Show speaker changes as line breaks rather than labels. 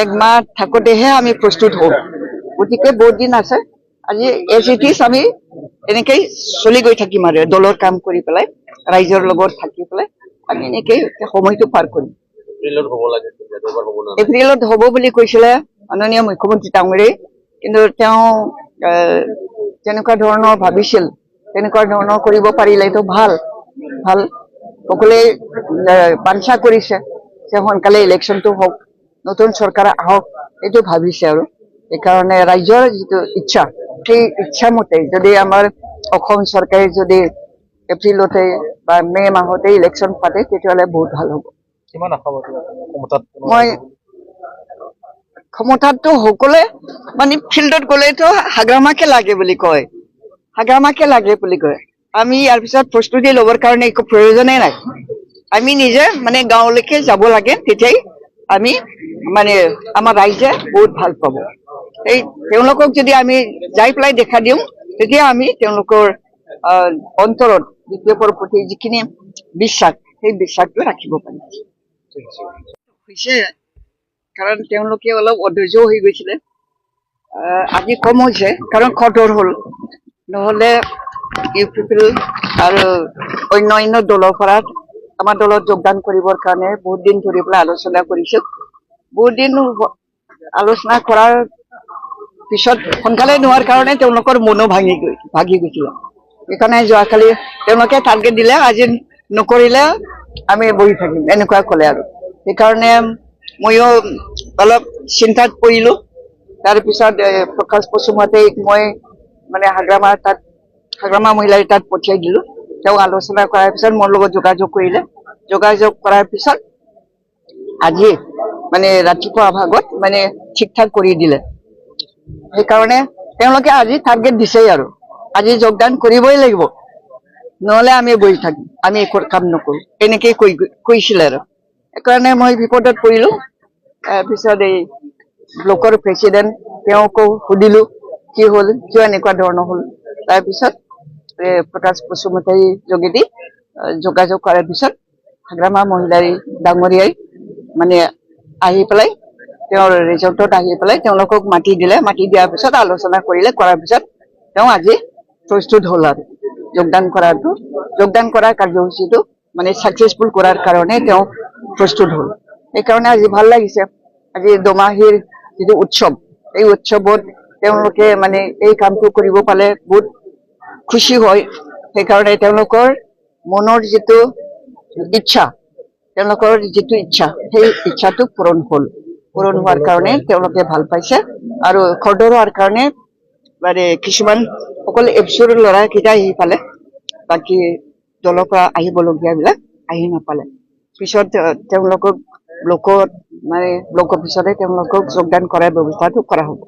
একমাহ থাকোতেহে আমি প্ৰস্তুত হওঁ গতিকে বহুত দিন আছে আজি এজ ইট ইজ আমি এনেকেই চলি গৈ থাকিম আৰু দলৰ কাম কৰি পেলাই ৰাইজৰ লগত থাকি পেলাই আমি এনেকেই সময়টো পাৰ কৰিম এপ্ৰিলত হ'ব বুলি কৈছিলে মাননীয় মুখ্যমন্ত্ৰী ডাঙৰীয়াই কিন্তু তেওঁ তেনেকুৱা ধৰণৰ ভাবিছিল তেনেকুৱা ধৰণৰ কৰিব পাৰিলেতো ভাল ভাল সকলোৱে বাঞ্ছা কৰিছে যে সোনকালে ইলেকশ্যনটো হওক নতুন চৰকাৰ আহক এইটো ভাবিছে আৰু এইকাৰণে ৰাইজৰ যিটো ইচ্ছা সেই ইচ্ছা মতে যদি আমাৰ অসম চৰকাৰে যদি এপ্ৰিলতে বা মে মাহতে ইলেকশ্যন পাতে তেতিয়াহ'লে বহুত ভাল হ'ব মই ক্ষমতাটো সকলোৱে মানে ফিল্ডত গ'লেতো হাগ্ৰামাকে লাগে বুলি কয় আমি ইয়াৰ পিছত প্ৰস্তুতি ল'বৰ কাৰণে একো প্ৰয়োজনেই নাই আমি নিজে মানে গাঁৱলৈকে যাব লাগে তেতিয়াই আমি মানে আমাৰ ৰাইজে বহুত ভাল পাব এই তেওঁলোকক যদি আমি যাই পেলাই দেখা দিওঁ তেতিয়া আমি তেওঁলোকৰ অন্তৰত বিপ্লৱৰ প্ৰতি যিখিনি বিশ্বাস সেই বিশ্বাসটো ৰাখিব পাৰিম হৈছে কাৰণ তেওঁলোকে অলপ অধৈৰ্য হৈ গৈছিলে আজি কম হৈছে কাৰণ খতৰ হ'ল নহ'লে ইউ পিপল আৰু অন্য দলৰ পৰা আমাৰ দলত যোগদান কৰিবৰ কাৰণে বহুত দিন ধৰি পেলাই আলোচনা কৰিছিল বহুত দিন আলোচনা কৰাৰ পিছত সোনকালে নোহোৱাৰ কাৰণে তেওঁলোকৰ মনো ভাগি গৈছিলে সেইকাৰণে যোৱাকালি তেওঁলোকে টাৰ্গেট দিলে আজি নকৰিলে আমি বহি থাকিম এনেকুৱা ক'লে আৰু সেইকাৰণে ময়ো অলপ চিন্তাত পৰিলোঁ তাৰপিছত প্ৰকাশ বসুমতাৰীক মই মানে হাগ্ৰামা মহিলাৰ তাত পঠিয়াই দিলোঁ তেওঁ আলোচনা কৰাৰ পিছত মোৰ লগত যোগাযোগ কৰাৰ পিছত আজি মানে ৰাতিপুৱা ভাগত মানে ঠিক ঠাক কৰি দিলে সেইকাৰণে তেওঁলোকে আজি টাৰ্গেট দিছেই আৰু আজি যোগদান কৰিবই লাগিব নহ'লে আমি বহি থাকিম আমি একো কাম নকৰোঁ এনেকেই কৈছিলে আৰু সেইকাৰণে মই বিপদত পৰিলোঁ তাৰপিছত এই ব্লকৰ প্ৰেচিডেণ্ট তেওঁকো সুধিলোঁ কি হ'ল কিয় এনেকুৱা ধৰণৰ হ'ল তাৰপিছত প্ৰকাশ বসুমতাৰীৰ যোগেদি যোগাযোগ কৰাৰ পিছত হাগ্ৰামা মহিলাৰী ডাঙৰীয়াই মানে আহি পেলাই তেওঁৰ ৰিজৰ্টত আহি পেলাই তেওঁলোকক মাতি দিয়াৰ পিছত আলোচনা কৰাৰ পিছত তেওঁ আজি প্ৰস্তুত হ'ল আৰু যোগদান কৰাৰ কাৰ্যসূচীটো মানে ছাকচেছফুল কৰাৰ কাৰণে তেওঁ প্ৰস্তুত হ'ল সেইকাৰণে আজি ভাল লাগিছে আজি দোমাহীৰ যিটো উৎসৱ এই উৎসৱত তেওঁলোকে মানে এই কামটো কৰিব পালে বহুত খুশি হয় সেইকাৰণে তেওঁলোকৰ মনৰ যিটো ইচ্ছা সেই ইচ্ছাটো পূৰণ হোৱাৰ কাৰণে তেওঁলোকে ভাল পাইছে আৰু খৰধৰ হোৱাৰ কাৰণে মানে কিছুমান অকল এপচুৰ ল'ৰাকেইটা আহি পালে বাকী দলৰ পৰা আহিবলগীয়াবিলাক আহি নাপালে পিছত তেওঁলোকক ব্লক অফিচতে তেওঁলোকক যোগদান কৰাৰ ব্যৱস্থাটো কৰা হ'ব